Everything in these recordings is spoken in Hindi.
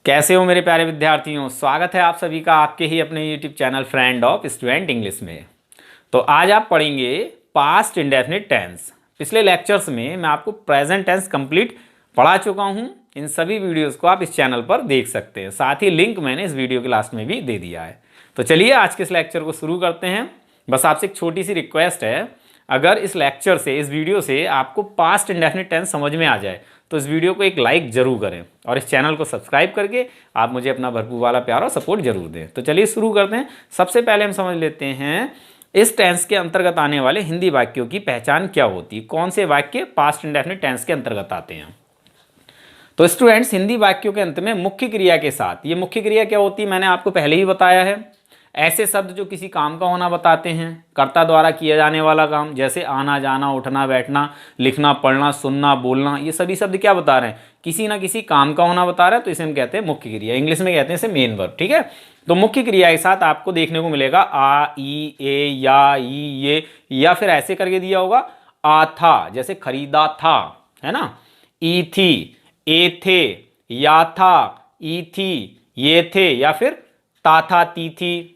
कैसे हो मेरे प्यारे विद्यार्थियों। स्वागत है आप सभी का आपके ही अपने YouTube channel friend of student English में। तो आज आप पढ़ेंगे पास्ट इंडेफिनिट टेंस। पिछले लेक्चर्स में मैं आपको प्रेजेंट टेंस कंप्लीट पढ़ा चुका हूं। इन सभी वीडियोस को आप इस चैनल पर देख सकते हैं। साथ ही लिंक मैंने इस वीडियो के लास्ट में भी दे दिया है। तो चलिए आज के इस लेक्चर को शुरू करते हैं। बस आपसे एक छोटी सी रिक्वेस्ट है, अगर इस लेक्चर से, इस वीडियो से आपको पास्ट इंडेफिनिट टेंस समझ में आ जाए तो इस वीडियो को एक लाइक जरूर करें और इस चैनल को सब्सक्राइब करके आप मुझे अपना भरपूर वाला प्यार और सपोर्ट जरूर दें। तो चलिए शुरू करते हैं। सबसे पहले हम समझ लेते हैं इस टेंस के अंतर्गत आने वाले हिंदी वाक्यों की पहचान क्या होती है, कौन से वाक्य पास्ट इंडेफिनिट टेंस के अंतर्गत आते हैं। तो स्टूडेंट्स, हिंदी वाक्यों के अंत में मुख्य क्रिया के साथ, ये मुख्य क्रिया क्या होती है मैंने आपको पहले ही बताया है। ऐसे शब्द जो किसी काम का होना बताते हैं, कर्ता द्वारा किया जाने वाला काम, जैसे आना जाना, उठना बैठना, लिखना पढ़ना, सुनना बोलना, ये सभी शब्द क्या बता रहे हैं, किसी ना किसी काम का होना बता रहा है। तो इसे हम कहते हैं मुख्य क्रिया, इंग्लिश में कहते हैं इसे मेन वर्ब। ठीक है, तो मुख्य क्रिया के साथ आपको देखने को मिलेगा आ, ई, ए, या, ई, ये, या फिर ऐसे करके दिया होगा आ था, जैसे खरीदा था, है ना, ई थी, ए थे, या था, ई थी, ये थे, या फिर ता था, ती थी,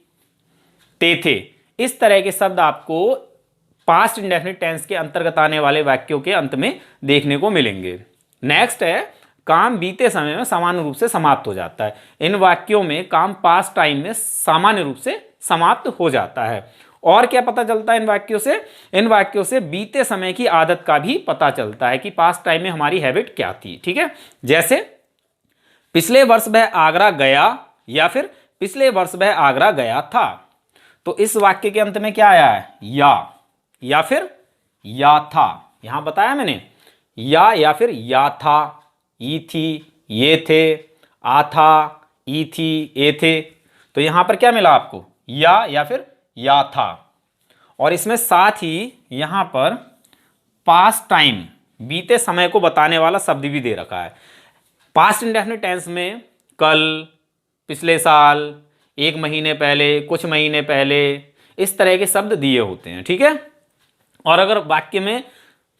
ते थे। इस तरह के शब्द आपको पास्ट इंडेफिनिट टेंस के अंतर्गत आने वाले वाक्यों के अंत में देखने को मिलेंगे। नेक्स्ट है काम बीते समय में सामान्य रूप से समाप्त हो जाता है। इन वाक्यों में काम पास्ट टाइम में सामान्य रूप से समाप्त हो जाता है। और क्या पता चलता है इन वाक्यों से? इन वाक्यों से बीते समय की आदत का भी पता चलता है कि पास्ट टाइम में हमारी हैबिट क्या थी। ठीक है, जैसे पिछले वर्ष वह आगरा गया, या फिर पिछले वर्ष वह आगरा गया था। तो इस वाक्य के अंत में क्या आया है? या फिर या था। यहां बताया मैंने या फिर या था, ई थी, ये थे, आ था, ई थी, ए थे। तो यहां पर क्या मिला आपको? या फिर या था। और इसमें साथ ही यहां पर पास्ट टाइम, बीते समय को बताने वाला शब्द भी दे रखा है। पास्ट इंडेफिनिट टेंस में कल, पिछले साल, एक महीने पहले, कुछ महीने पहले, इस तरह के शब्द दिए होते हैं। ठीक है, और अगर वाक्य में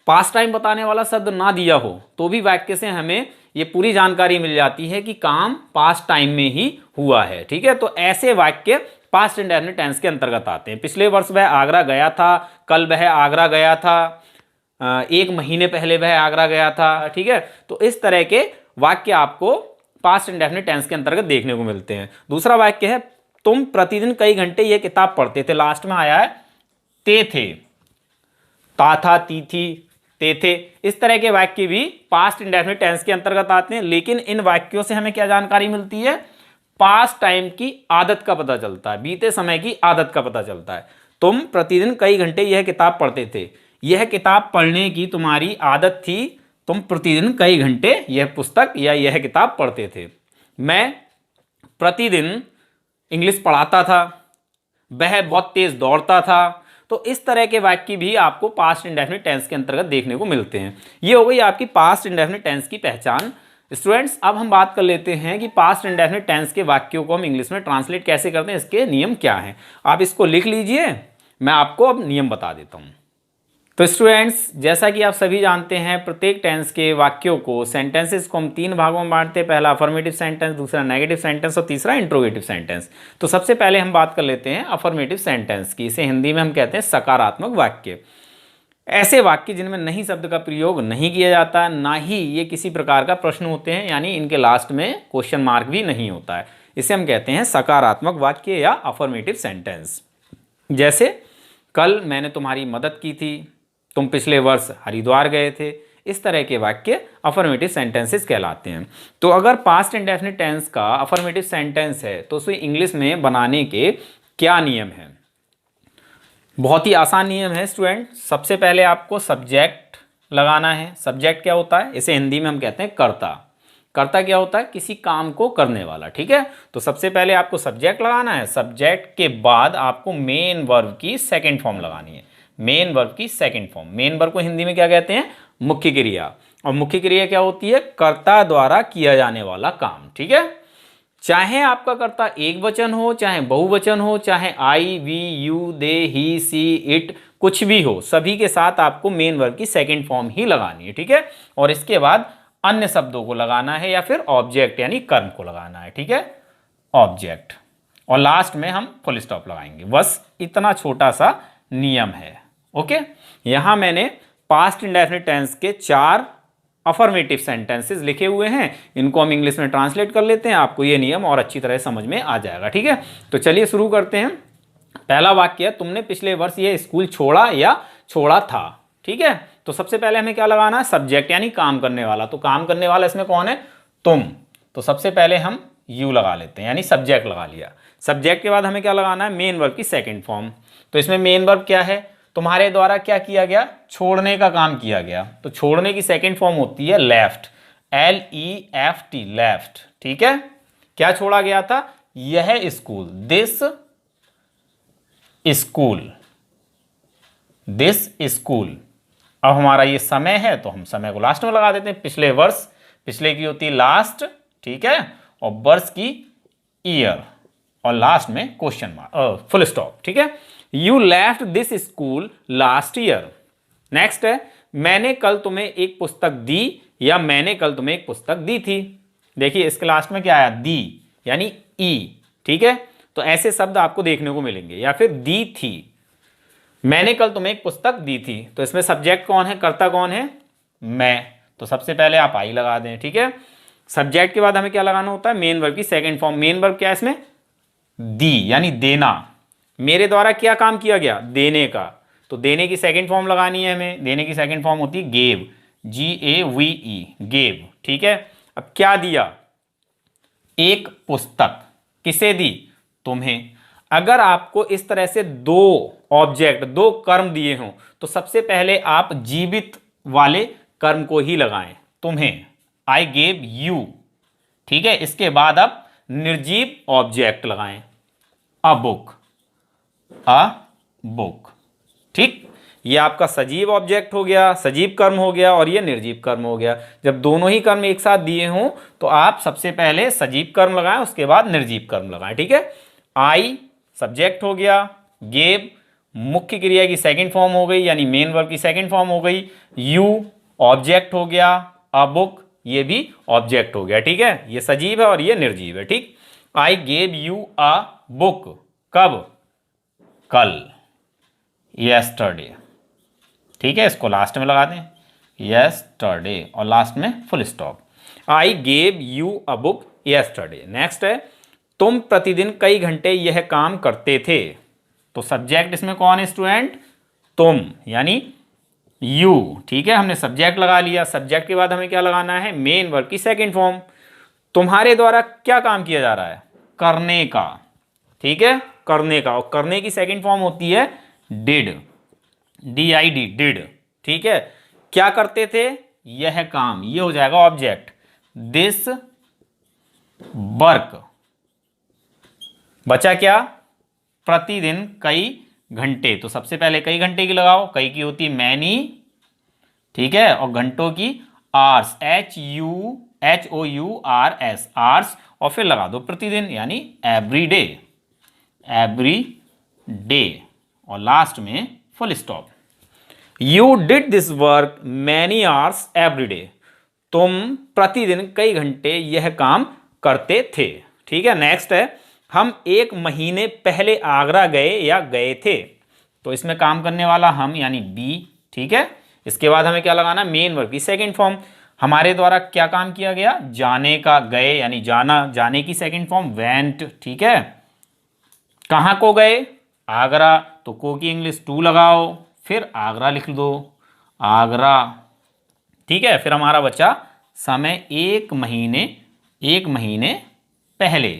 पास्ट टाइम बताने वाला शब्द ना दिया हो तो भी वाक्य से हमें ये पूरी जानकारी मिल जाती है कि काम पास्ट टाइम में ही हुआ है। ठीक है, तो ऐसे वाक्य पास्ट इंडेफिनिट टेंस के अंतर्गत आते हैं। पिछले वर्ष वह आगरा गया था, कल वह आगरा गया था, एक महीने पहले वह आगरा गया था। ठीक है, तो इस तरह के वाक्य आपको पास्ट इंडेफिनिट टेंस के अंतर्गत देखने को मिलते हैं। दूसरा वाक्य है तुम प्रतिदिन कई घंटे यह किताब पढ़ते थे। लास्ट में आया है ते थे, ता था, ती थी, ते थे। इस तरह के वाक्य भी पास्ट इंडेफिनिट टेंस के अंतर्गत आते हैं। लेकिन इन वाक्यों से हमें क्या जानकारी मिलती है? पास्ट टाइम की आदत का पता चलता है, बीते समय की आदत का पता चलता है। तुम प्रतिदिन कई घंटे यह किताब पढ़ते थे, यह किताब पढ़ने की तुम्हारी आदत थी, तुम प्रतिदिन कई घंटे यह पुस्तक या यह किताब पढ़ते थे। मैं प्रतिदिन इंग्लिश पढ़ाता था, वह बहुत तेज दौड़ता था। तो इस तरह के वाक्य भी आपको पास्ट इंडेफिनिट टेंस के अंतर्गत देखने को मिलते हैं। ये हो गई आपकी पास्ट इंडेफिनिट टेंस की पहचान। स्टूडेंट्स, अब हम बात कर लेते हैं कि पास्ट इंडेफिनिट टेंस के वाक्यों को हम इंग्लिश में ट्रांसलेट कैसे करते हैं, इसके नियम क्या हैं। आप इसको लिख लीजिए, मैं आपको अब नियम बता देता हूँ। तो स्टूडेंट्स, जैसा कि आप सभी जानते हैं, प्रत्येक टेंस के वाक्यों को, सेंटेंसेस को हम तीन भागों में बांटते हैं। पहला अफर्मेटिव सेंटेंस, दूसरा नेगेटिव सेंटेंस और तीसरा इंट्रोगेटिव सेंटेंस। तो सबसे पहले हम बात कर लेते हैं अफर्मेटिव सेंटेंस की। इसे हिंदी में हम कहते हैं सकारात्मक वाक्य। ऐसे वाक्य जिनमें नहीं शब्द का प्रयोग नहीं किया जाता, ना ही ये किसी प्रकार का प्रश्न होते हैं, यानी इनके लास्ट में क्वेश्चन मार्क भी नहीं होता है, इसे हम कहते हैं सकारात्मक वाक्य या अफर्मेटिव सेंटेंस। जैसे कल मैंने तुम्हारी मदद की थी, तुम पिछले वर्ष हरिद्वार गए थे। इस तरह के वाक्य अफर्मेटिव सेंटेंसेस कहलाते हैं। तो अगर पास्ट इंडेफिनिट टेंस का अफर्मेटिव सेंटेंस है तो उसे इंग्लिश में बनाने के क्या नियम हैं? बहुत ही आसान नियम है स्टूडेंट। सबसे पहले आपको सब्जेक्ट लगाना है। सब्जेक्ट क्या होता है? इसे हिंदी में हम कहते हैं कर्ता। कर्ता क्या होता है? किसी काम को करने वाला। ठीक है, तो सबसे पहले आपको सब्जेक्ट लगाना है। सब्जेक्ट के बाद आपको मेन वर्ब की सेकेंड फॉर्म लगानी है। मेन वर्ब की सेकंड फॉर्म। मेन वर्ब को हिंदी में क्या कहते हैं? मुख्य क्रिया। और मुख्य क्रिया क्या होती है? कर्ता द्वारा किया जाने वाला काम। ठीक है, चाहे आपका कर्ता एक वचन हो, चाहे बहुवचन हो, चाहे I, we, you, they, he, she, it, कुछ भी हो, सभी के साथ आपको मेन वर्ब की सेकंड फॉर्म ही लगानी है। ठीक है, और इसके बाद अन्य शब्दों को लगाना है या फिर ऑब्जेक्ट यानी कर्म को लगाना है, ठीक है, ऑब्जेक्ट, और लास्ट में हम फुल स्टॉप लगाएंगे। बस इतना छोटा सा नियम है। ओके, यहां मैंने पास्ट इंडेफिनिट टेंस के 4 अफर्मेटिव सेंटेंसेस लिखे हुए हैं, इनको हम इंग्लिश में ट्रांसलेट कर लेते हैं, आपको ये नियम और अच्छी तरह समझ में आ जाएगा, ठीक है। तो चलिए शुरू करते हैं। पहला वाक्य है, तुमने पिछले वर्ष ये स्कूल छोड़ा या छोड़ा था, ठीक है। तो सबसे पहले हमें क्या लगाना है, सब्जेक्ट यानी काम करने वाला। तो काम करने वाला इसमें कौन है, तुम। तो सबसे पहले हम यू लगा लेते हैं, यानी सब्जेक्ट लगा लिया। सब्जेक्ट के बाद हमें क्या लगाना है, मेन वर्ब की सेकंड फॉर्म। तो इसमें मेन वर्ब क्या है, तुम्हारे द्वारा क्या किया गया, छोड़ने का काम किया गया। तो छोड़ने की सेकंड फॉर्म होती है लेफ्ट, LEFT, लेफ्ट, ठीक है। क्या छोड़ा गया था, यह school, this school, this school. अब हमारा ये समय है तो हम समय को लास्ट में लगा देते हैं। पिछले वर्ष, पिछले की होती है लास्ट, ठीक है, और वर्ष की ईयर, और लास्ट में क्वेश्चन मार्क, फुल स्टॉप, ठीक है। You left this school last year. Next है, मैंने कल तुम्हें एक पुस्तक दी या मैंने कल तुम्हें एक पुस्तक दी थी। देखिए इसके लास्ट में क्या आया, दी यानी ई, ठीक है। तो ऐसे शब्द आपको देखने को मिलेंगे, या फिर दी थी, मैंने कल तुम्हें एक पुस्तक दी थी। तो इसमें सब्जेक्ट कौन है, कर्ता कौन है, मैं। तो सबसे पहले आप आई लगा दें, ठीक है। सब्जेक्ट के बाद हमें क्या लगाना होता है, मेन वर्ब की सेकंड फॉर्म। मेन वर्ब क्या है इसमें, दी यानी देना। मेरे द्वारा क्या काम किया गया, देने का। तो देने की सेकंड फॉर्म लगानी है हमें। देने की सेकंड फॉर्म होती है गेव, GAVE, गेव, ठीक है। अब क्या दिया, एक पुस्तक, किसे दी, तुम्हें। अगर आपको इस तरह से 2 ऑब्जेक्ट, 2 कर्म दिए हों तो सबसे पहले आप जीवित वाले कर्म को ही लगाएं, तुम्हें, आई गेव यू, ठीक है। इसके बाद आप निर्जीव ऑब्जेक्ट लगाएं, अ बुक, अ बुक, ठीक। ये आपका सजीव ऑब्जेक्ट हो गया, सजीव कर्म हो गया, और ये निर्जीव कर्म हो गया। जब दोनों ही कर्म एक साथ दिए हों तो आप सबसे पहले सजीव कर्म लगाएं, उसके बाद निर्जीव कर्म लगाएं, ठीक है। आई सब्जेक्ट हो गया, गेव मुख्य क्रिया की सेकंड फॉर्म हो गई यानी मेन वर्ब की सेकंड फॉर्म हो गई, यू ऑब्जेक्ट हो गया, अ बुक ये भी ऑब्जेक्ट हो गया, ठीक है। ये सजीव है और ये निर्जीव है, ठीक। I gave you a book, कब, कल, यस्टरडे, ठीक है। इसको लास्ट में लगा दें, यस्टरडे, और लास्ट में full stop. I gave you a book yesterday. Next है, तुम प्रतिदिन कई घंटे यह काम करते थे। तो सब्जेक्ट इसमें कौन है स्टूडेंट, तुम यानी यू, ठीक है। हमने सब्जेक्ट लगा लिया। सब्जेक्ट के बाद हमें क्या लगाना है, मेन वर्ब की सेकंड फॉर्म। तुम्हारे द्वारा क्या काम किया जा रहा है, करने का, ठीक है, करने का। और करने की सेकंड फॉर्म होती है डिड, DID, डिड, ठीक है। क्या करते थे, यह काम, ये हो जाएगा ऑब्जेक्ट, दिस वर्क। बचा क्या, प्रतिदिन कई घंटे। तो सबसे पहले कई घंटे की लगाओ, कई की होती है मैनी, ठीक है, और घंटों की आर्स, HOURS, आर्स, और फिर लगा दो प्रतिदिन यानी एवरी डे, एवरी डे, और लास्ट में full stop. You did this work many hours every day. तुम प्रतिदिन कई घंटे यह काम करते थे, ठीक है। नेक्स्ट है, हम 1 महीने पहले आगरा गए या गए थे। तो इसमें काम करने वाला हम यानी बी, ठीक है। इसके बाद हमें क्या लगाना, मेन वर्ब की सेकंड फॉर्म। हमारे द्वारा क्या काम किया गया, जाने का, गए यानी जाना, जाने की सेकंड फॉर्म वेंट, ठीक है। कहाँ को गए, आगरा, तो को की इंग्लिश टू लगाओ, फिर आगरा लिख दो, आगरा, ठीक है। फिर हमारा बचा समय, 1 महीने पहले।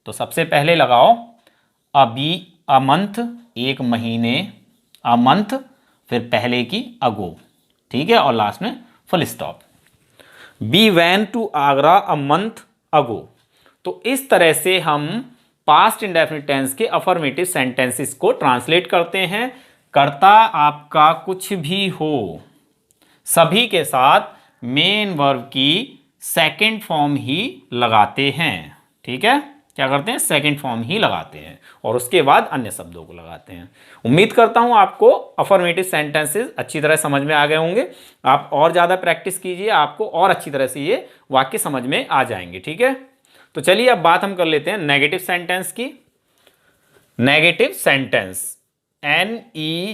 तो सबसे पहले लगाओ अभी, अ मंथ, 1 महीने, अ मंथ, फिर पहले की अगो, ठीक है, और लास्ट में full stop. We went to Agra a month ago. तो इस तरह से हम पास्ट इंडेफिनिट टेंस के अफर्मेटिव सेंटेंसेस को ट्रांसलेट करते हैं। कर्ता आपका कुछ भी हो, सभी के साथ मेन वर्ब की सेकंड फॉर्म ही लगाते हैं, ठीक है। क्या करते हैं, सेकंड फॉर्म ही लगाते हैं और उसके बाद अन्य शब्दों को लगाते हैं। उम्मीद करता हूं आपको अफर्मेटिव सेंटेंसेस अच्छी तरह समझ में आ गए होंगे। आप और ज़्यादा प्रैक्टिस कीजिए, आपको और अच्छी तरह से ये वाक्य समझ में आ जाएंगे। ठीक है, तो चलिए अब बात हम कर लेते हैं नेगेटिव सेंटेंस की। Negative sentence, NEGATIVE,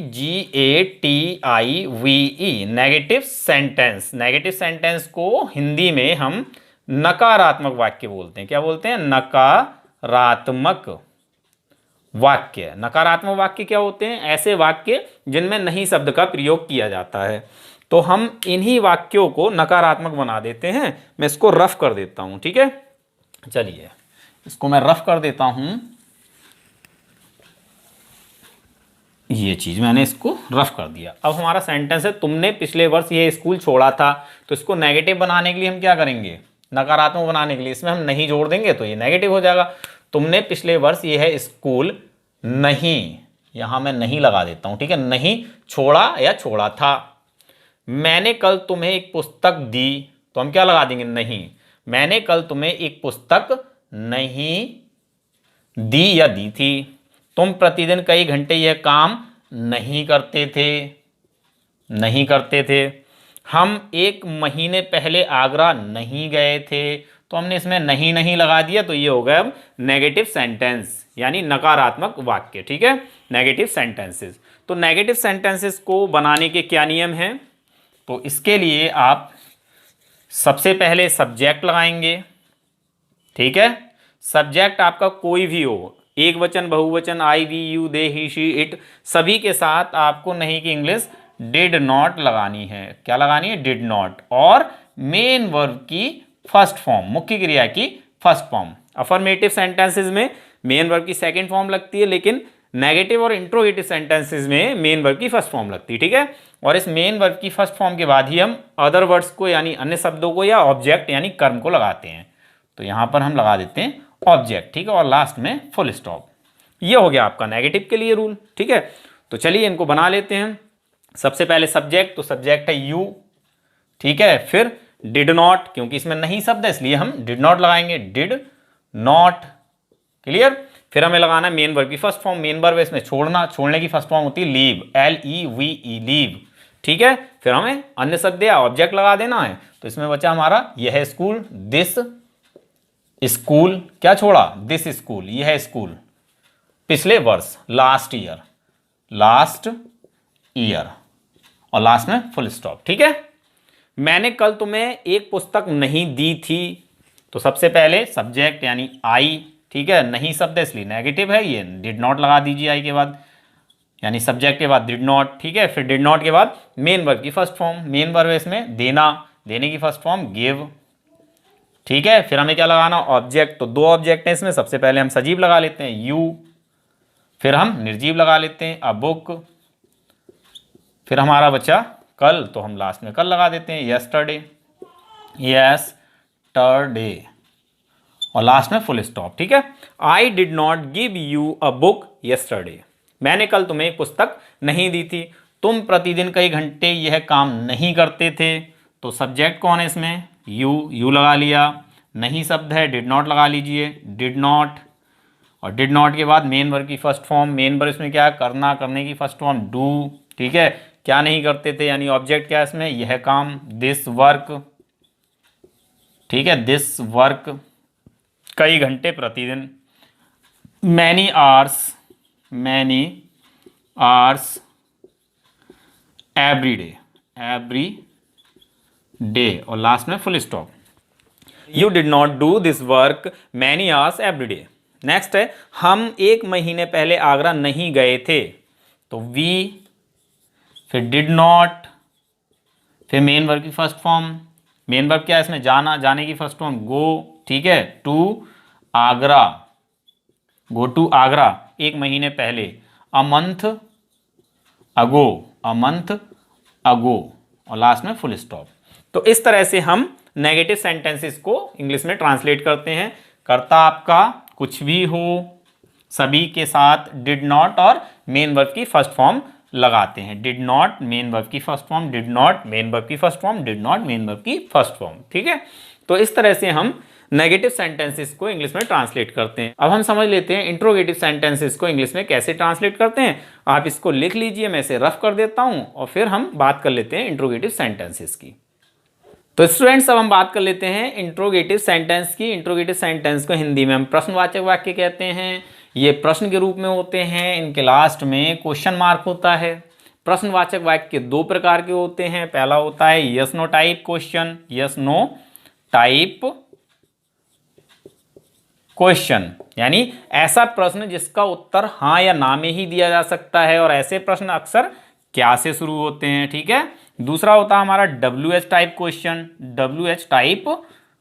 negative sentence. Negative sentence को हिंदी में हम नकारात्मक वाक्य बोलते हैं। क्या बोलते हैं, नकारात्मक वाक्य। नकारात्मक वाक्य क्या होते हैं, ऐसे वाक्य जिनमें नहीं शब्द का प्रयोग किया जाता है। तो हम इन्हीं वाक्यों को नकारात्मक बना देते हैं। मैं इसको रफ कर देता हूं, ठीक है, चलिए इसको मैं रफ कर देता हूं। ये चीज मैंने इसको रफ कर दिया। अब हमारा सेंटेंस है, तुमने पिछले वर्ष ये स्कूल छोड़ा था। तो इसको नेगेटिव बनाने के लिए हम क्या करेंगे, नकारात्मक बनाने के लिए इसमें हम नहीं जोड़ देंगे तो ये नेगेटिव हो जाएगा। तुमने पिछले वर्ष ये है स्कूल नहीं, यहां मैं नहीं लगा देता हूं, ठीक है, नहीं छोड़ा या छोड़ा था। मैंने कल तुम्हें एक पुस्तक दी, तो हम क्या लगा देंगे, नहीं। मैंने कल तुम्हें एक पुस्तक नहीं दी या दी थी। तुम प्रतिदिन कई घंटे यह काम नहीं करते थे, नहीं करते थे। हम एक महीने पहले आगरा नहीं गए थे। तो हमने इसमें नहीं नहीं लगा दिया, तो ये हो गया अब नेगेटिव सेंटेंस, यानी नकारात्मक वाक्य। ठीक है, नेगेटिव सेंटेंसेस। तो नेगेटिव सेंटेंसेस को बनाने के क्या नियम हैं, तो इसके लिए आप सबसे पहले सब्जेक्ट लगाएंगे। ठीक है, सब्जेक्ट आपका कोई भी हो, एक वचन, बहुवचन, I, we, you, they, he, she, it, सभी के साथ आपको नहीं की इंग्लिश डिड नॉट लगानी है। क्या लगानी है, डिड नॉट। और मेन वर्ब की फर्स्ट फॉर्म, मुख्य क्रिया की फर्स्ट फॉर्म। अफर्मेटिव सेंटेंसेस में मेन वर्ब की सेकंड फॉर्म लगती है, लेकिन नेगेटिव और इंट्रोगेटिव सेंटेंसेस में मेन वर्ब की फर्स्ट फॉर्म लगती है। ठीक है, और इस मेन वर्ब की फर्स्ट फॉर्म के बाद ही हम अदर वर्ड्स को, यानी अन्य शब्दों को, या ऑब्जेक्ट यानी कर्म को लगाते हैं। तो यहां पर हम लगा देते हैं ऑब्जेक्ट, ठीक है, और लास्ट में फुल स्टॉप। ये हो गया आपका नेगेटिव के लिए रूल। ठीक है, तो चलिए इनको बना लेते हैं। सबसे पहले सब्जेक्ट, तो सब्जेक्ट है यू, ठीक है। फिर डिड नॉट, क्योंकि इसमें नहीं शब्द है इसलिए हम डिड नॉट लगाएंगे, डिड नॉट, क्लियर। फिर हमें लगाना है मेन वर्ब की फर्स्ट फॉर्म। मेन वर्ब इसमें छोड़ना, छोड़ने की फर्स्ट फॉर्म होती है लीव, LEVE, लीव, ठीक है। फिर हमें अन्य शब्द या ऑब्जेक्ट लगा देना है। तो इसमें बचा हमारा यह है स्कूल, दिस स्कूल, क्या छोड़ा, दिस स्कूल, यह है स्कूल। पिछले वर्ष, लास्ट ईयर, लास्ट ईयर, और लास्ट में फुल स्टॉप। ठीक है, मैंने कल तुम्हें एक पुस्तक नहीं दी थी। तो सबसे पहले सब्जेक्ट यानी आई, ठीक है, नहीं शब्द है इसलिए नेगेटिव है, ये डिड नॉट लगा दीजिए आई के बाद, यानी सब्जेक्ट के बाद डिड नॉट, ठीक है। फिर डिड नॉट के बाद मेन वर्ब की फर्स्ट फॉर्म, मेन वर्ब है इसमें देना, देने की फर्स्ट फॉर्म गिव, ठीक है। फिर हमें क्या लगाना, ऑब्जेक्ट। तो दो ऑब्जेक्ट हैं इसमें, सबसे पहले हम सजीव लगा लेते हैं यू, फिर हम निर्जीव लगा लेते हैं अ बुक। फिर हमारा बचा कल, तो हम लास्ट में कल लगा देते हैं यस्टरडे, यस्टरडे, और लास्ट में फुल स्टॉप। ठीक है, I did not give you a book yesterday, मैंने कल तुम्हें एक पुस्तक नहीं दी थी। तुम प्रतिदिन कई घंटे यह काम नहीं करते थे। तो सब्जेक्ट कौन है इसमें, यू, यू लगा लिया। नहीं शब्द है, डिड नॉट लगा लीजिए, डिड नॉट, और डिड नॉट के बाद मेन वर्ब की फर्स्ट फॉर्म। मेन वर्ब इसमें क्या है, करना, करने की फर्स्ट फॉर्म डू, ठीक है। क्या नहीं करते थे, यानी ऑब्जेक्ट क्या है इसमें, यह काम, दिस वर्क, ठीक है, दिस वर्क, कई घंटे, प्रतिदिन, many hours, many hours, every day, every day, और लास्ट में full stop. You did not do this work many hours every day. Next है, हम एक महीने पहले आगरा नहीं गए थे। तो वी, फिर डिड नॉट, फिर मेन वर्ब की फर्स्ट फॉर्म। मेन वर्ब क्या है इसमें, जाना, जाने की फर्स्ट फॉर्म गो, ठीक है, to Agra, go to Agra, एक महीने पहले, अ मंथ अगो, अ मंथ अगो, और लास्ट में फुल स्टॉप। तो इस तरह से हम नेगेटिव सेंटेंसेस को इंग्लिश में ट्रांसलेट करते हैं। कर्ता आपका कुछ भी हो, सभी के साथ डिड नॉट और मेन वर्ब की फर्स्ट फॉर्म लगाते हैं। डिड नॉट, मेन वर्ब की first form, did not, main verb की first form, did not, main verb की फर्स्ट फॉर्म। ठीक है, तो इस तरह से हम नेगेटिव सेंटेंसेस को इंग्लिश में ट्रांसलेट करते हैं। अब हम समझ लेते हैं इंट्रोगेटिव सेंटेंसेस को इंग्लिश में कैसे ट्रांसलेट करते हैं। आप इसको लिख लीजिए, मैं इसे रफ कर देता हूं और फिर हम बात कर लेते हैं इंट्रोगेटिव सेंटेंसेस की। तो स्टूडेंट्स, अब हम बात कर लेते हैं इंट्रोगेटिव सेंटेंस की। इंट्रोगेटिव सेंटेंस को हिंदी में हम प्रश्नवाचक वाक्य कहते हैं। ये प्रश्न के रूप में होते हैं, इनके लास्ट में क्वेश्चन मार्क होता है। प्रश्नवाचक वाक्य दो प्रकार के होते हैं। पहला होता है yes no type question, yes no type question, यानी ऐसा प्रश्न जिसका उत्तर हाँ या ना में ही दिया जा सकता है, और ऐसे प्रश्न अक्सर क्या से शुरू होते हैं। ठीक है। दूसरा होता है हमारा WH type question. WH type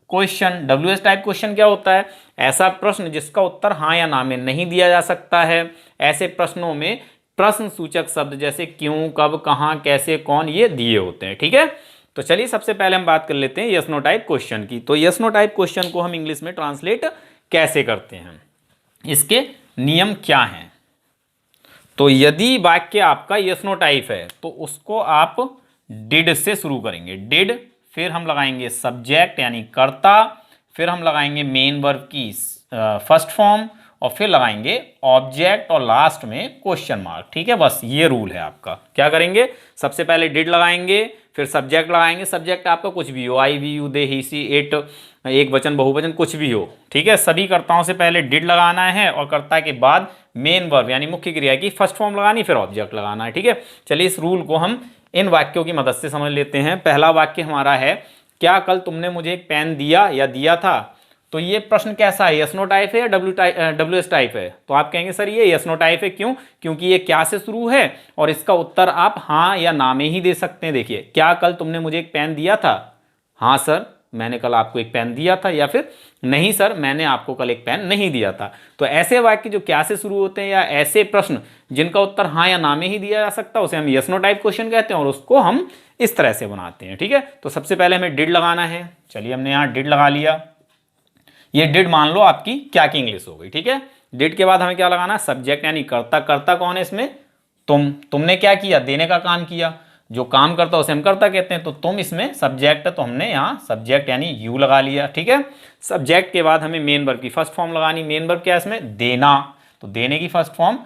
question, WH type question क्या होता है? ऐसा प्रश्न जिसका उत्तर हाँ या ना में नहीं दिया जा सकता है। ऐसे प्रश्नों में प्रश्न सूचक शब्द जैसे क्यों, कब, कहाँ, कैसे, कौन, ये दिए होते हैं। ठीक है। तो चलिए सबसे पहले हम बात कर लेते हैं यस नो टाइप क्वेश्चन की। तो यस नो टाइप क्वेश्चन को हम इंग्लिश में ट्रांसलेट कैसे करते हैं, इसके नियम क्या हैं? तो यदि वाक्य आपका यस नो टाइप है तो उसको आप डिड से शुरू करेंगे। डिड, फिर हम लगाएंगे सब्जेक्ट यानी कर्ता, फिर हम लगाएंगे मेन वर्ब की फर्स्ट फॉर्म, और फिर लगाएंगे ऑब्जेक्ट, और लास्ट में क्वेश्चन मार्क। ठीक है, बस ये रूल है आपका। क्या करेंगे? सबसे पहले डिड लगाएंगे, फिर सब्जेक्ट लगाएंगे। सब्जेक्ट आपका कुछ भी हो, I, we, you, they, he, she, it, एक वचन, बहुवचन, कुछ भी हो। ठीक है। सभी कर्ताओं से पहले डिड लगाना है, और कर्ता के बाद मेन वर्ब यानी मुख्य क्रिया की फर्स्ट फॉर्म लगानी, फिर ऑब्जेक्ट लगाना है। ठीक है। चलिए इस रूल को हम इन वाक्यों की मदद से समझ लेते हैं। पहला वाक्य हमारा है, क्या कल तुमने मुझे एक पेन दिया या दिया था? तो ये प्रश्न कैसा है? यस नो टाइप है या WH टाइप है? तो आप कहेंगे सर ये यस नो टाइप है। क्यों? क्योंकि ये क्या से शुरू है और इसका उत्तर आप हाँ या ना में ही दे सकते हैं। देखिए, क्या कल तुमने मुझे एक पेन दिया था? हाँ सर, मैंने कल आपको एक पेन दिया था। या फिर नहीं सर, मैंने आपको कल एक पेन नहीं दिया था। तो ऐसे वाक्य जो क्या से शुरू होते हैं या ऐसे प्रश्न जिनका उत्तर हाँ या ना में ही दिया जा सकता है, उसे हम यस नो टाइप क्वेश्चन कहते हैं, और उसको हम इस तरह से बनाते हैं। ठीक है। तो सबसे पहले हमें डिड लगाना है। चलिए हमने यहाँ डिड लगा लिया। ये डिड मान लो आपकी क्या की इंग्लिश हो गई। ठीक है। डिड के बाद हमें क्या लगाना? सब्जेक्ट यानी कर्ता। कर्ता कौन है इसमें? तुमने क्या किया? देने का काम किया। जो काम करता है उसे हम कर्ता कहते हैं। तो तुम इसमें सब्जेक्ट, तो हमने यहाँ सब्जेक्ट यानी यू लगा लिया। ठीक है। सब्जेक्ट के बाद हमें मेन वर्ब की फर्स्ट फॉर्म लगानी। मेन वर्ब क्या है इसमें? देना। तो देने की फर्स्ट फॉर्म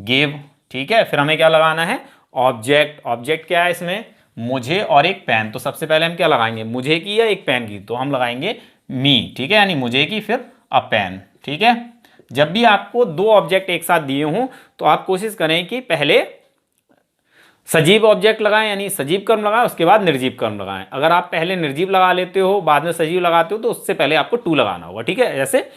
गिव। ठीक है। फिर हमें क्या लगाना है? ऑब्जेक्ट। ऑब्जेक्ट क्या है इसमें? मुझे और एक पेन। तो सबसे पहले हम क्या लगाएंगे? मुझे की या एक पेन की? तो हम लगाएंगे मी। ठीक है, यानी मुझे की फिर अ पेन। ठीक है। जब भी आपको दो ऑब्जेक्ट एक साथ दिए हों तो आप कोशिश करें कि पहले सजीव ऑब्जेक्ट लगाएं यानी सजीव कर्म लगाएं, उसके बाद निर्जीव कर्म लगाएं। अगर आप पहले निर्जीव लगा लेते हो बाद में सजीव लगाते हो तो उससे पहले आपको टू लगाना होगा। ठीक है। जैसे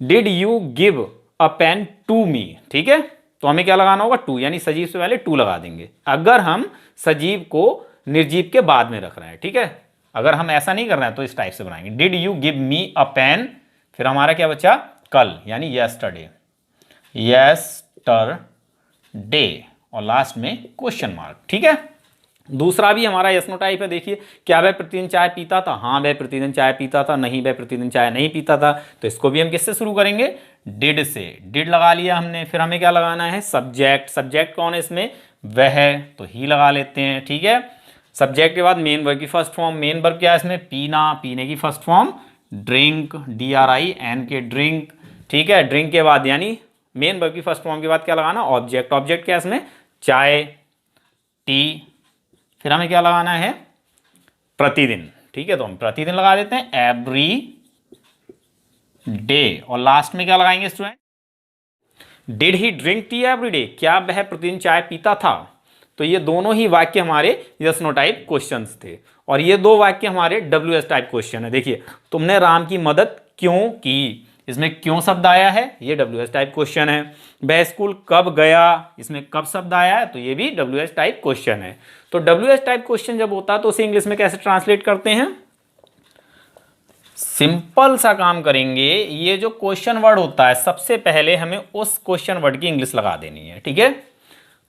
did you give a pen to me? ठीक है। तो हमें क्या लगाना होगा? टू, यानी सजीव से पहले टू लगा देंगे अगर हम सजीव को निर्जीव के बाद में रख रहे हैं। ठीक है। अगर हम ऐसा नहीं कर रहे हैं तो इस टाइप से बनाएंगे, did you give me a pen, फिर हमारा क्या बचा? कल, यानी यस्टरडे। यस्टरडे, और लास्ट में क्वेश्चन मार्क। ठीक है। दूसरा भी हमारा यस नो टाइप है। देखिए, क्या वह प्रतिदिन चाय पीता था? हाँ, वह प्रतिदिन चाय पीता था। नहीं, वह प्रतिदिन चाय नहीं पीता था। तो इसको भी हम किससे शुरू करेंगे? डिड से। डिड लगा लिया हमने। फिर हमें क्या लगाना है? सब्जेक्ट। सब्जेक्ट कौन है इसमें? वह, तो ही लगा लेते हैं। ठीक है। सब्जेक्ट के बाद मेन वर्ब की फर्स्ट फॉर्म। मेन वर्ब क्या है इसमें? पीना। पीने की first form drink, DRINK, drink. ठीक है। ड्रिंक के बाद यानी मेन वर्ब की फर्स्ट फॉर्म के बाद क्या लगाना? ऑब्जेक्ट। ऑब्जेक्ट क्या है इसमें? चाय, टी। फिर हमें क्या लगाना है? प्रतिदिन। ठीक है। तो हम प्रतिदिन लगा देते हैं, एवरी डे। और लास्ट में क्या लगाएंगे student? Did he drink tea every day? क्या वह प्रतिदिन चाय पीता था? तो ये दोनों ही वाक्य हमारे यस नो टाइप क्वेश्चंस थे, और ये दो वाक्य हमारे WH टाइप क्वेश्चन है। देखिए, तुमने राम की मदद क्यों की? इसमें क्यों शब्द आया है, ये WH टाइप क्वेश्चन है। वह स्कूल कब गया? इसमें कब शब्द आया है, तो ये भी WH टाइप क्वेश्चन है। तो WH टाइप क्वेश्चन जब होता है तो उसे इंग्लिश में कैसे ट्रांसलेट करते हैं? सिंपल सा काम करेंगे। ये जो क्वेश्चन वर्ड होता है सबसे पहले हमें उस क्वेश्चन वर्ड की इंग्लिश लगा देनी है। ठीक है।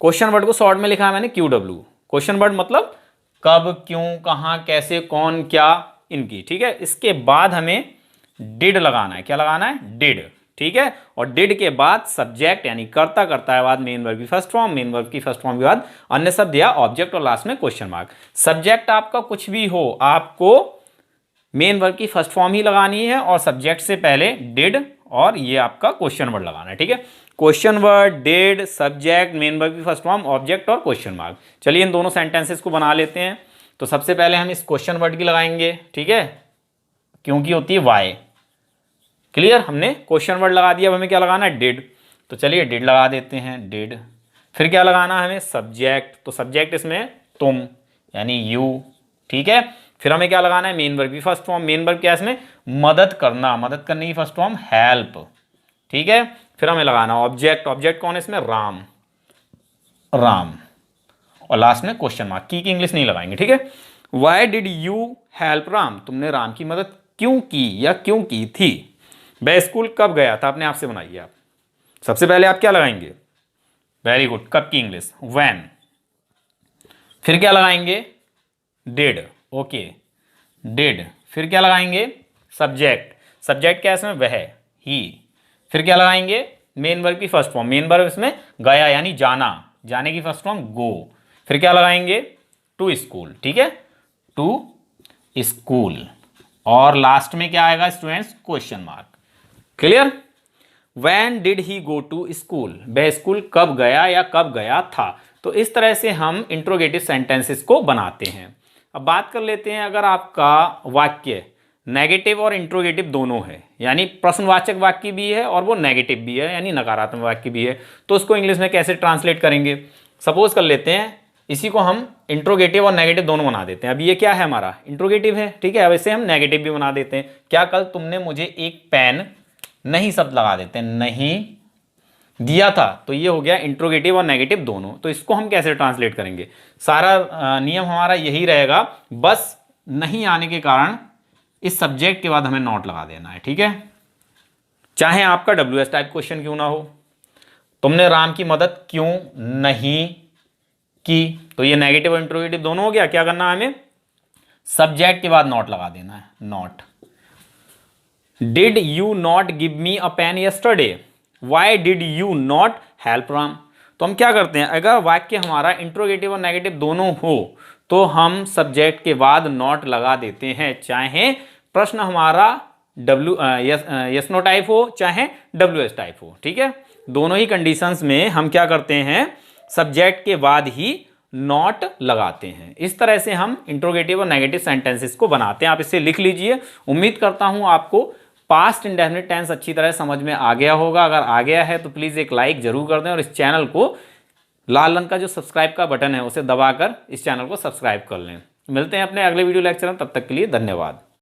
क्वेश्चन वर्ड को शॉर्ट में लिखा है मैंने QW। क्वेश्चन वर्ड मतलब कब, क्यों, कहां, कैसे, कौन, क्या, इनकी। ठीक है। इसके बाद हमें डिड लगाना है। क्या लगाना है? डिड। ठीक है। और डिड के बाद सब्जेक्ट यानी कर्ता, कर्ता के बाद मेन वर्ब की फर्स्ट फॉर्म, मेन वर्ब की फर्स्ट फॉर्म के बाद अन्य शब्द या ऑब्जेक्ट, और लास्ट में क्वेश्चन मार्क। सब्जेक्ट आपका कुछ भी हो, आपको मेन वर्ब की फर्स्ट फॉर्म ही लगानी है और सब्जेक्ट से पहले डिड और ये आपका क्वेश्चन वर्ड लगाना है, ठीक है। Question word, did, subject, main verb की फर्स्ट फॉर्म, ऑब्जेक्ट और क्वेश्चन मार्क। चलिए इन दोनों सेंटेंसेस को बना लेते हैं। तो सबसे पहले हम इस क्वेश्चन वर्ड की लगाएंगे, ठीक है, क्योंकि होती है वाई। क्लियर, हमने क्वेश्चन वर्ड लगा दिया, अब हमें क्या लगाना है, डिड। तो चलिए डिड लगा देते हैं, डिड। फिर क्या लगाना है हमें, सब्जेक्ट। तो सब्जेक्ट इसमें तुम यानी यू, ठीक है। फिर हमें क्या लगाना है, मेन वर्ब की फर्स्ट फॉर्म। मेन वर्ब क्या है इसमें, मदद करना, मदद करने की फर्स्ट फॉर्म हेल्प, ठीक है। फिर हमें लगाना ऑब्जेक्ट। ऑब्जेक्ट कौन है इसमें, राम, राम। और लास्ट में क्वेश्चन मार्क। की इंग्लिश नहीं लगाएंगे, ठीक है। Why did you help Ram, तुमने राम की मदद क्यों की या क्यों की थी। वह स्कूल कब गया था, अपने आप से बनाइए आप। सबसे पहले आप क्या लगाएंगे, वेरी गुड, कब की इंग्लिश, व्हेन। फिर क्या लगाएंगे, डिड, ओके, डिड। फिर क्या लगाएंगे, सब्जेक्ट। सब्जेक्ट क्या है इसमें, वह, ही। फिर क्या लगाएंगे, मेन वर्ब की फर्स्ट फॉर्म। मेन वर्ब इसमें गया यानी जाना, जाने की फर्स्ट फॉर्म गो। फिर क्या लगाएंगे, टू स्कूल, ठीक है, टू स्कूल। और लास्ट में क्या आएगा students, question mark. Clear. When did he go to school, वह स्कूल कब गया या कब गया था। तो इस तरह से हम इंट्रोगेटिव सेंटेंसेस को बनाते हैं। अब बात कर लेते हैं, अगर आपका वाक्य नेगेटिव और इंट्रोगेटिव दोनों है, यानी प्रश्नवाचक वाक्य भी है और वो नेगेटिव भी है यानी नकारात्मक वाक्य भी है, तो उसको इंग्लिश में कैसे ट्रांसलेट करेंगे। सपोज कर लेते हैं इसी को हम इंट्रोगेटिव और नेगेटिव दोनों बना देते हैं। अब ये क्या है, हमारा इंट्रोगेटिव है, ठीक है। अब इसे हम नेगेटिव भी बना देते हैं। क्या कल तुमने मुझे एक पेन, नहीं शब्द लगा देते हैं, नहीं दिया था, तो ये हो गया इंट्रोगेटिव और नेगेटिव दोनों। तो इसको हम कैसे ट्रांसलेट करेंगे, सारा नियम हमारा यही रहेगा, बस नहीं आने के कारण इस सब्जेक्ट के बाद हमें नॉट लगा देना है, ठीक है। चाहे आपका WS टाइप क्वेश्चन क्यों ना हो, तुमने राम की मदद क्यों नहीं की, तो ये नेगेटिव और इंट्रोगेटिव दोनों हो गया। क्या करना है हमें, सब्जेक्ट के बाद नॉट लगा देना है, not. Did you not give me a pen yesterday? Why did you not help Ram? तो हम क्या करते हैं, अगर वाक्य हमारा इंट्रोगेटिव और नेगेटिव दोनों हो तो हम सब्जेक्ट के बाद नॉट लगा देते हैं, चाहे प्रश्न हमारा यस नो टाइप हो चाहे WS टाइप हो, ठीक है। दोनों ही कंडीशंस में हम क्या करते हैं, सब्जेक्ट के बाद ही नॉट लगाते हैं। इस तरह से हम इंट्रोगेटिव और नेगेटिव सेंटेंसेस को बनाते हैं। आप इसे लिख लीजिए। उम्मीद करता हूं आपको पास्ट इंडेफिनिट टेंस अच्छी तरह समझ में आ गया होगा। अगर आ गया है तो प्लीज़ एक लाइक जरूर कर दें और इस चैनल को, लाल रंग का जो सब्सक्राइब का बटन है उसे दबाकर इस चैनल को सब्सक्राइब कर लें। मिलते हैं अपने अगले वीडियो लेक्चर में, तब तक के लिए धन्यवाद।